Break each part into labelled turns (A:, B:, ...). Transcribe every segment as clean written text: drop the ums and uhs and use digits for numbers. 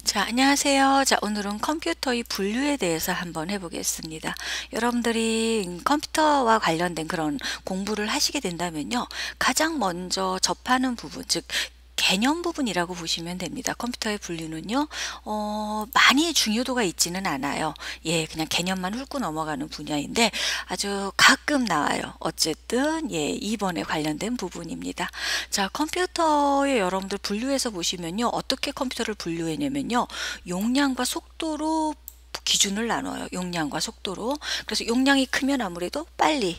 A: 자, 안녕하세요. 자, 오늘은 컴퓨터의 분류에 대해서 한번 해보겠습니다. 여러분들이 컴퓨터와 관련된 그런 공부를 하시게 된다면요. 가장 먼저 접하는 부분, 즉, 개념 부분이라고 보시면 됩니다. 컴퓨터의 분류는요, 많이 중요도가 있지는 않아요. 예, 그냥 개념만 훑고 넘어가는 분야인데 아주 가끔 나와요. 어쨌든, 예, 2번에 관련된 부분입니다. 자, 컴퓨터에 여러분들 분류해서 보시면요. 어떻게 컴퓨터를 분류해냐면요. 용량과 속도로 기준을 나눠요. 용량과 속도로. 그래서 용량이 크면 아무래도 빨리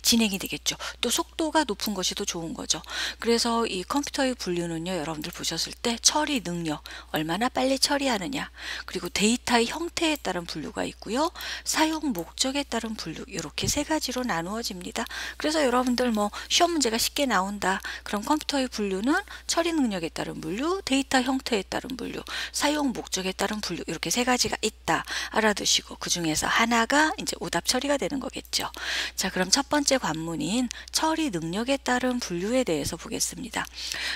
A: 진행이 되겠죠. 또 속도가 높은 것이 더 좋은 거죠. 그래서 이 컴퓨터의 분류는요, 여러분들 보셨을 때 처리 능력, 얼마나 빨리 처리하느냐, 그리고 데이터의 형태에 따른 분류가 있고요, 사용 목적에 따른 분류, 이렇게 세 가지로 나누어집니다. 그래서 여러분들 뭐 시험 문제가 쉽게 나온다. 그럼 컴퓨터의 분류는 처리 능력에 따른 분류, 데이터 형태에 따른 분류, 사용 목적에 따른 분류, 이렇게 세 가지가 있다. 알아두시고 그 중에서 하나가 이제 오답 처리가 되는 거겠죠. 자, 그럼 첫 번째 관문인 처리 능력에 따른 분류에 대해서 보겠습니다.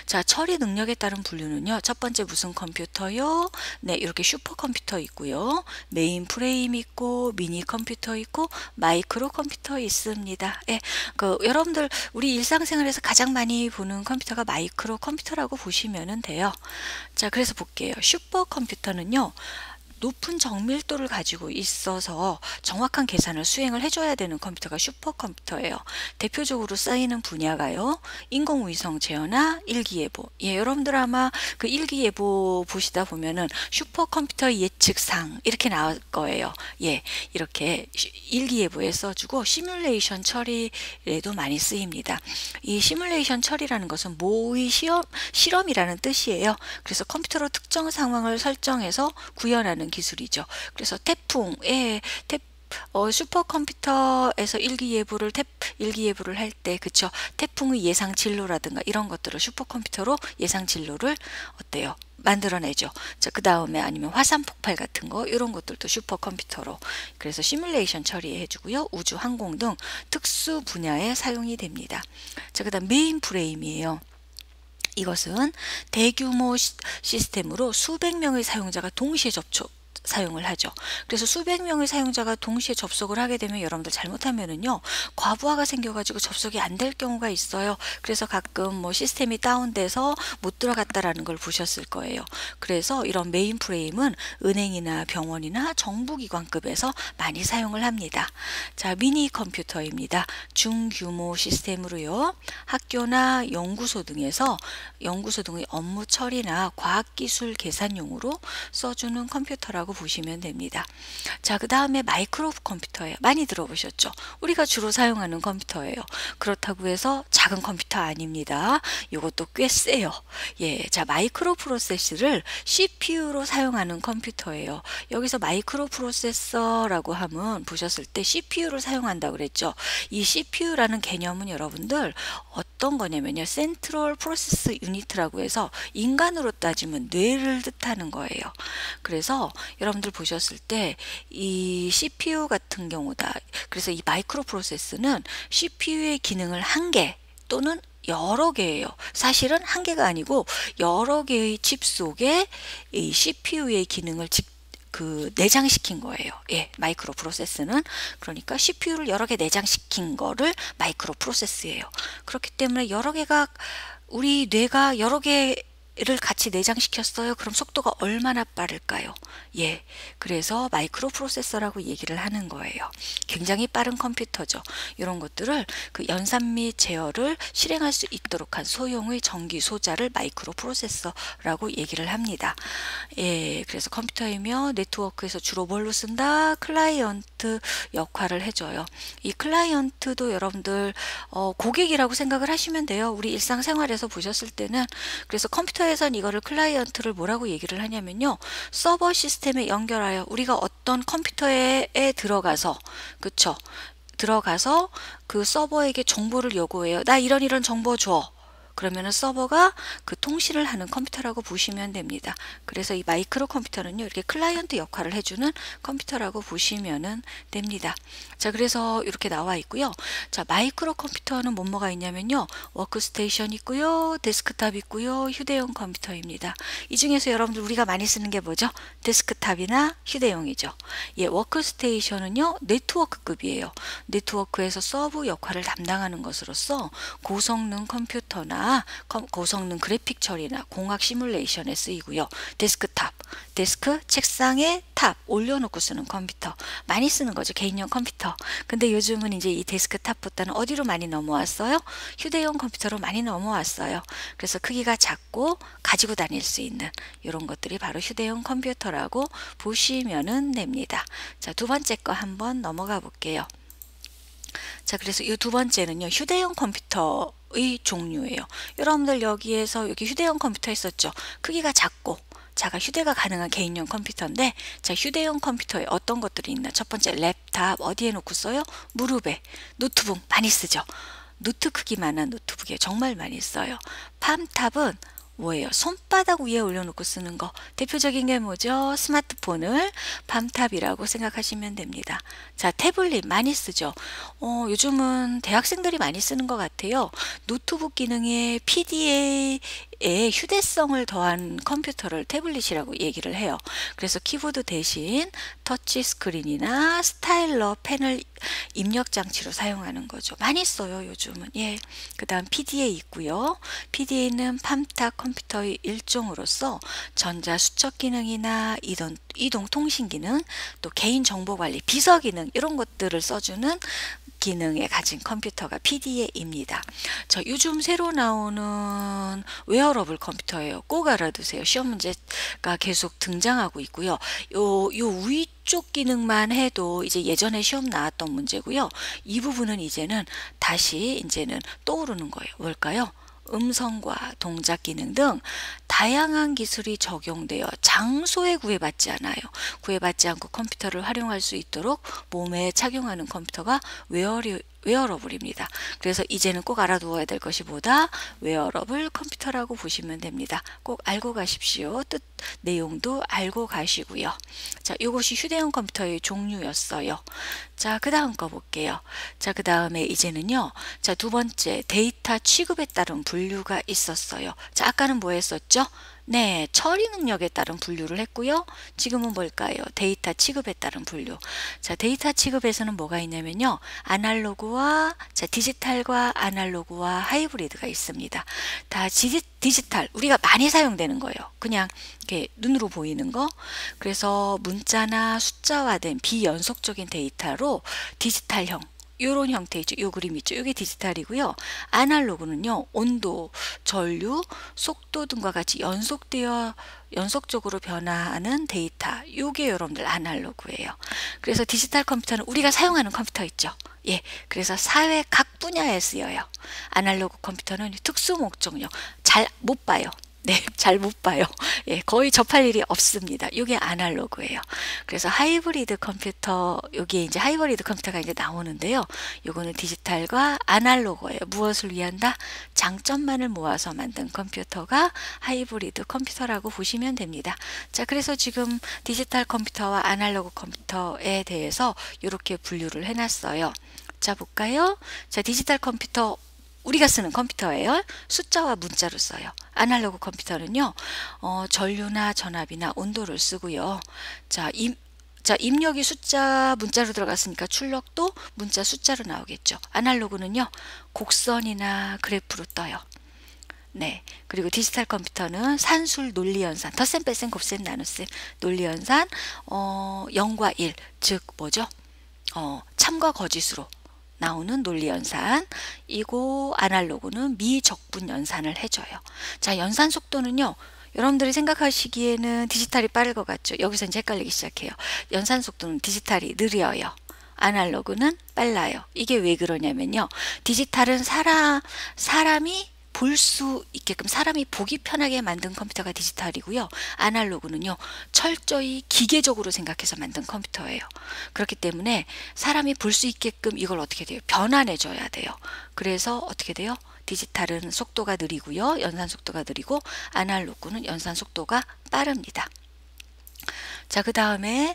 A: 자, 처리 능력에 따른 분류는요. 첫 번째 무슨 컴퓨터요? 네, 이렇게 슈퍼컴퓨터 있고요. 메인 프레임 있고 미니 컴퓨터 있고 마이크로 컴퓨터 있습니다. 예, 여러분들 우리 일상생활에서 가장 많이 보는 컴퓨터가 마이크로 컴퓨터라고 보시면 돼요. 자, 그래서 볼게요. 슈퍼컴퓨터는요. 높은 정밀도를 가지고 있어서 정확한 계산을 수행을 해줘야 되는 컴퓨터가 슈퍼컴퓨터예요. 대표적으로 쓰이는 분야가요. 인공위성 제어나 일기예보. 예, 여러분들 아마 그 일기예보 보시다 보면은 슈퍼컴퓨터 예측상 이렇게 나올 거예요. 예, 이렇게 일기예보에 써주고 시뮬레이션 처리에도 많이 쓰입니다. 이 시뮬레이션 처리라는 것은 모의 실험이라는 뜻이에요. 그래서 컴퓨터로 특정 상황을 설정해서 구현하는 기술이죠. 그래서 태풍에 슈퍼컴퓨터에서 일기예보를 할 때, 그쵸? 태풍의 예상 진로라든가 이런 것들을 슈퍼컴퓨터로 예상 진로를 어때요? 만들어내죠. 자, 그 다음에 아니면 화산 폭발 같은 거, 이런 것들도 슈퍼컴퓨터로. 그래서 시뮬레이션 처리해주고요. 우주, 항공 등 특수 분야에 사용이 됩니다. 자, 그 다음 메인 프레임이에요. 이것은 대규모 시스템으로 수백 명의 사용자가 동시에 사용을 하죠. 그래서 수백 명의 사용자가 동시에 접속을 하게 되면 여러분들 잘못하면은요, 과부하가 생겨가지고 접속이 안 될 경우가 있어요. 그래서 가끔 뭐 시스템이 다운돼서 못 들어갔다라는 걸 보셨을 거예요. 그래서 이런 메인 프레임은 은행이나 병원이나 정부기관급에서 많이 사용을 합니다. 자, 미니 컴퓨터입니다. 중규모 시스템으로요, 학교나 연구소 등의 업무 처리나 과학기술 계산용으로 써주는 컴퓨터라고 보시면 됩니다. 자, 그 다음에 마이크로 컴퓨터예요. 많이 들어보셨죠? 우리가 주로 사용하는 컴퓨터예요. 그렇다고 해서 작은 컴퓨터 아닙니다. 이것도 꽤 세요. 예, 자, 마이크로 프로세서를 CPU로 사용하는 컴퓨터예요. 여기서 마이크로 프로세서라고 하면 보셨을 때 CPU를 사용한다고 그랬죠. 이 CPU라는 개념은 여러분들 어떤 거냐면요. 센트럴 프로세스 유니트라고 해서 인간으로 따지면 뇌를 뜻하는 거예요. 그래서 여러분들 보셨을 때 이 CPU 같은 경우다. 그래서 이 마이크로 프로세스는 CPU의 기능을 한 개 또는 여러 개예요. 사실은 한 개가 아니고 여러 개의 칩 속에 이 CPU의 기능을 내장시킨 거예요. 예, 마이크로 프로세스는. 그러니까 CPU를 여러 개 내장시킨 거를 마이크로 프로세스예요. 그렇기 때문에 우리 뇌가 여러 개를 같이 내장시켰어요. 그럼 속도가 얼마나 빠를까요? 예, 그래서 마이크로 프로세서라고 얘기를 하는 거예요. 굉장히 빠른 컴퓨터죠. 이런 것들을 그 연산 및 제어를 실행할 수 있도록 한 소형의 전기 소자를 마이크로 프로세서라고 얘기를 합니다. 예, 그래서 컴퓨터이며 네트워크에서 주로 뭘로 쓴다? 클라이언트 역할을 해줘요. 이 클라이언트도 여러분들 고객이라고 생각을 하시면 돼요. 우리 일상생활에서 보셨을 때는. 그래서 컴퓨터에선 이거를 클라이언트를 뭐라고 얘기를 하냐면요. 서버 시스템에 연결하여 우리가 어떤 컴퓨터에 들어가서, 그쵸? 들어가서 그 서버에게 정보를 요구해요. 나 이런 정보 줘. 그러면은 서버가 그 통신을 하는 컴퓨터라고 보시면 됩니다. 그래서 이 마이크로 컴퓨터는요, 이렇게 클라이언트 역할을 해주는 컴퓨터라고 보시면은 됩니다. 자, 그래서 이렇게 나와 있고요. 자, 마이크로 컴퓨터는 뭐가 있냐면요, 워크스테이션 있고요, 데스크탑 있고요, 휴대용 컴퓨터입니다. 이 중에서 여러분들 우리가 많이 쓰는 게 뭐죠? 데스크탑이나 휴대용이죠. 예, 워크스테이션은요, 네트워크급이에요. 네트워크에서 서브 역할을 담당하는 것으로서 고성능 컴퓨터나 고성능 그래픽 처리나 공학 시뮬레이션에 쓰이고요. 데스크탑, 데스크, 책상에 탑 올려놓고 쓰는 컴퓨터, 많이 쓰는 거죠. 개인용 컴퓨터. 근데 요즘은 이제 이 데스크탑보다는 어디로 많이 넘어왔어요? 휴대용 컴퓨터로 많이 넘어왔어요. 그래서 크기가 작고 가지고 다닐 수 있는 이런 것들이 바로 휴대용 컴퓨터라고 보시면 됩니다. 자, 두 번째 거 한번 넘어가 볼게요. 자, 그래서 이 두 번째는요, 휴대용 컴퓨터의 종류예요. 여러분들 여기에서 여기 휴대용 컴퓨터 있었죠? 크기가 작고 자가 휴대가 가능한 개인용 컴퓨터인데, 자, 휴대용 컴퓨터에 어떤 것들이 있나? 첫 번째, 랩탑 어디에 놓고 써요? 무릎에. 노트북 많이 쓰죠. 노트 크기만한 노트북에 정말 많이 써요. 팜탑은 뭐예요? 손바닥 위에 올려놓고 쓰는 거. 대표적인 게 뭐죠? 스마트폰을 팜탑이라고 생각하시면 됩니다. 자, 태블릿 많이 쓰죠. 요즘은 대학생들이 많이 쓰는 것 같아요. 노트북 기능에 PDA의 휴대성을 더한 컴퓨터를 태블릿이라고 얘기를 해요. 그래서 키보드 대신 터치 스크린이나 스타일러 펜을 입력 장치로 사용하는 거죠. 많이 써요, 요즘은. 예. 그 다음 PDA 있고요. PDA는 팜탑 컴퓨터의 일종으로서 전자 수첩 기능이나 이동 통신 기능, 또 개인 정보 관리, 비서 기능 이런 것들을 써주는 기능에 가진 컴퓨터가 PDA입니다. 자, 요즘 새로 나오는 웨어러블 컴퓨터예요. 꼭 알아두세요. 시험 문제가 계속 등장하고 있고요. 요 위쪽 기능만 해도 이제 예전에 시험 나왔던 문제고요. 이 부분은 이제는 떠오르는 거예요. 뭘까요? 음성과 동작 기능 등 다양한 기술이 적용되어 장소에 구애받지 않아요. 구애받지 않고 컴퓨터를 활용할 수 있도록 몸에 착용하는 컴퓨터가 웨어러블입니다. 그래서 이제는 꼭 알아두어야 될 것이 뭐다? 웨어러블 컴퓨터라고 보시면 됩니다. 꼭 알고 가십시오. 뜻, 내용도 알고 가시고요. 자, 이것이 휴대용 컴퓨터의 종류였어요. 자, 그 다음 거 볼게요. 자, 그 다음에 이제는요. 자, 두 번째, 데이터 취급에 따른 분류가 있었어요. 자, 아까는 뭐 했었죠? 네, 처리 능력에 따른 분류를 했고요. 지금은 뭘까요? 데이터 취급에 따른 분류. 자, 데이터 취급에서는 뭐가 있냐면요. 아날로그와, 자, 디지털과 아날로그와 하이브리드가 있습니다. 다 디지털, 우리가 많이 사용되는 거예요. 그냥 이렇게 눈으로 보이는 거. 그래서 문자나 숫자화된 비연속적인 데이터로 디지털형, 요런 형태이죠. 요 그림 있죠. 이게 디지털이고요. 아날로그는요. 온도, 전류, 속도 등과 같이 연속적으로 변화하는 데이터. 요게 여러분들 아날로그예요. 그래서 디지털 컴퓨터는 우리가 사용하는 컴퓨터 있죠. 예. 그래서 사회 각 분야에 쓰여요. 아날로그 컴퓨터는 특수 목적용. 잘 못 봐요. 네, 잘 못 봐요. 예, 거의 접할 일이 없습니다. 이게 아날로그예요. 그래서 하이브리드 컴퓨터, 여기에 이제 하이브리드 컴퓨터가 이제 나오는데요. 요거는 디지털과 아날로그예요. 무엇을 위한다? 장점만을 모아서 만든 컴퓨터가 하이브리드 컴퓨터라고 보시면 됩니다. 자, 그래서 지금 디지털 컴퓨터와 아날로그 컴퓨터에 대해서 이렇게 분류를 해놨어요. 자, 볼까요? 자, 디지털 컴퓨터 우리가 쓰는 컴퓨터예요. 숫자와 문자로 써요. 아날로그 컴퓨터는요. 전류나 전압이나 온도를 쓰고요. 자, 입력이 숫자 문자로 들어갔으니까 출력도 문자 숫자로 나오겠죠. 아날로그는요. 곡선이나 그래프로 떠요. 네. 그리고 디지털 컴퓨터는 산술 논리연산, 덧셈, 뺄셈, 곱셈, 나눗셈, 논리연산, 0과 1, 즉 뭐죠? 참과 거짓으로 나오는 논리연산. 이고 아날로그는 미적분 연산을 해줘요. 자, 연산 속도는요. 여러분들이 생각하시기에는 디지털이 빠를 것 같죠. 여기서 이제 헷갈리기 시작해요. 연산 속도는 디지털이 느려요. 아날로그는 빨라요. 이게 왜 그러냐면요. 디지털은 사람이 볼 수 있게끔 사람이 보기 편하게 만든 컴퓨터가 디지털이고요. 아날로그는요, 철저히 기계적으로 생각해서 만든 컴퓨터예요. 그렇기 때문에 사람이 볼 수 있게끔 이걸 어떻게 돼요? 변환해 줘야 돼요. 그래서 어떻게 돼요? 디지털은 속도가 느리고요. 연산 속도가 느리고, 아날로그는 연산 속도가 빠릅니다. 자, 그 다음에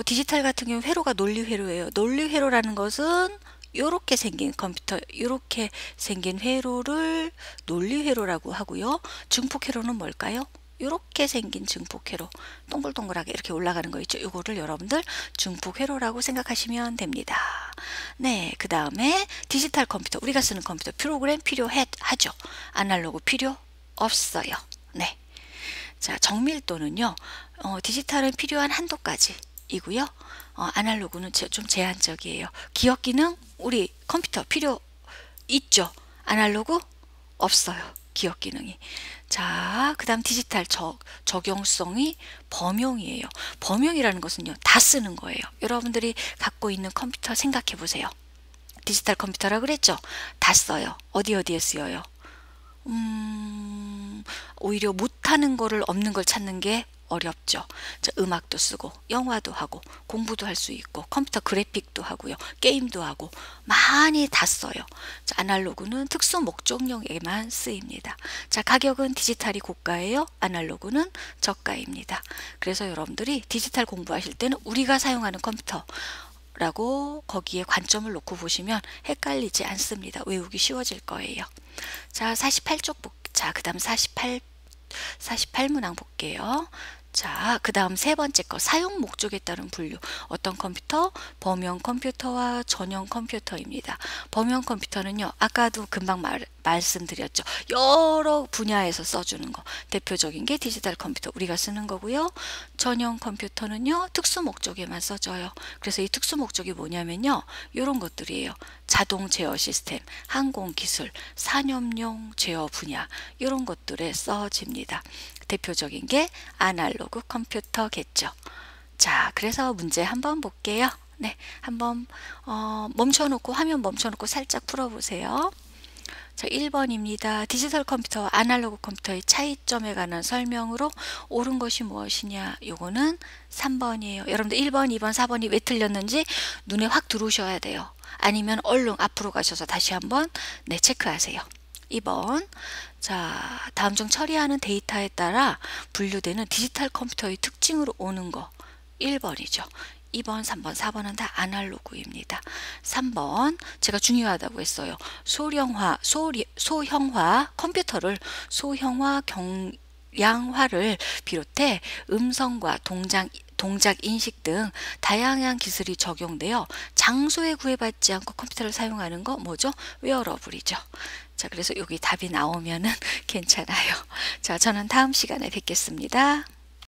A: 디지털 같은 경우 회로가 논리회로예요. 논리회로라는 것은 요렇게 생긴 컴퓨터, 요렇게 생긴 회로를 논리회로라고 하고요. 증폭회로는 뭘까요? 요렇게 생긴 증폭회로, 동글동글하게 이렇게 올라가는 거 있죠. 요거를 여러분들 증폭회로라고 생각하시면 됩니다. 네, 그 다음에 디지털 컴퓨터, 우리가 쓰는 컴퓨터 프로그램 필요하죠. 아날로그 필요 없어요. 네. 자, 정밀도는요, 디지털은 필요한 한도까지이고요. 아날로그는 좀 제한적이에요. 기억 기능, 우리 컴퓨터 필요 있죠. 아날로그 없어요. 기억 기능이. 자, 그 다음 디지털 적용성이 범용이에요. 범용이라는 것은요, 다 쓰는 거예요. 여러분들이 갖고 있는 컴퓨터 생각해 보세요. 디지털 컴퓨터라 그랬죠? 다 써요. 어디에 쓰여요? 오히려 못하는 거를 없는 걸 찾는 게 어렵죠. 자, 음악도 쓰고 영화도 하고 공부도 할 수 있고 컴퓨터 그래픽도 하고요. 게임도 하고 많이 다 써요. 자, 아날로그는 특수 목적용에만 쓰입니다. 자, 가격은 디지털이 고가예요. 아날로그는 저가입니다. 그래서 여러분들이 디지털 공부하실 때는 우리가 사용하는 컴퓨터 라고 거기에 관점을 놓고 보시면 헷갈리지 않습니다. 외우기 쉬워질 거예요. 자, 48쪽 자, 그 다음 48문항 볼게요. 자, 그 다음 세 번째 거, 사용 목적에 따른 분류. 어떤 컴퓨터? 범용 컴퓨터와 전용 컴퓨터입니다. 범용 컴퓨터는요, 아까도 금방 말씀드렸죠. 여러 분야에서 써주는 거. 대표적인 게 디지털 컴퓨터, 우리가 쓰는 거고요. 전용 컴퓨터는요, 특수 목적에만 써져요. 그래서 이 특수 목적이 뭐냐면요, 이런 것들이에요. 자동 제어 시스템, 항공기술, 산업용 제어 분야, 이런 것들에 써집니다. 대표적인 게 아날로그 컴퓨터겠죠. 자, 그래서 문제 한번 볼게요. 네, 한번 멈춰놓고, 화면 멈춰놓고 살짝 풀어보세요. 자, 1번입니다. 디지털 컴퓨터와 아날로그 컴퓨터의 차이점에 관한 설명으로 옳은 것이 무엇이냐? 요거는 3번이에요. 여러분들 1번, 2번, 4번이 왜 틀렸는지 눈에 확 들어오셔야 돼요. 아니면 얼른 앞으로 가셔서 다시 한번 체크하세요. 2번. 자, 다음 중 처리하는 데이터에 따라 분류되는 디지털 컴퓨터의 특징으로 오는 거 1번이죠. 2번, 3번, 4번은 다 아날로그입니다. 3번 제가 중요하다고 했어요. 소형화 컴퓨터를 소형화 경량화를 비롯해 음성과 동작 인식 등 다양한 기술이 적용되어 장소에 구애받지 않고 컴퓨터를 사용하는 거 뭐죠? 웨어러블이죠. 자, 그래서 여기 답이 나오면은 괜찮아요. 자, 저는 다음 시간에 뵙겠습니다.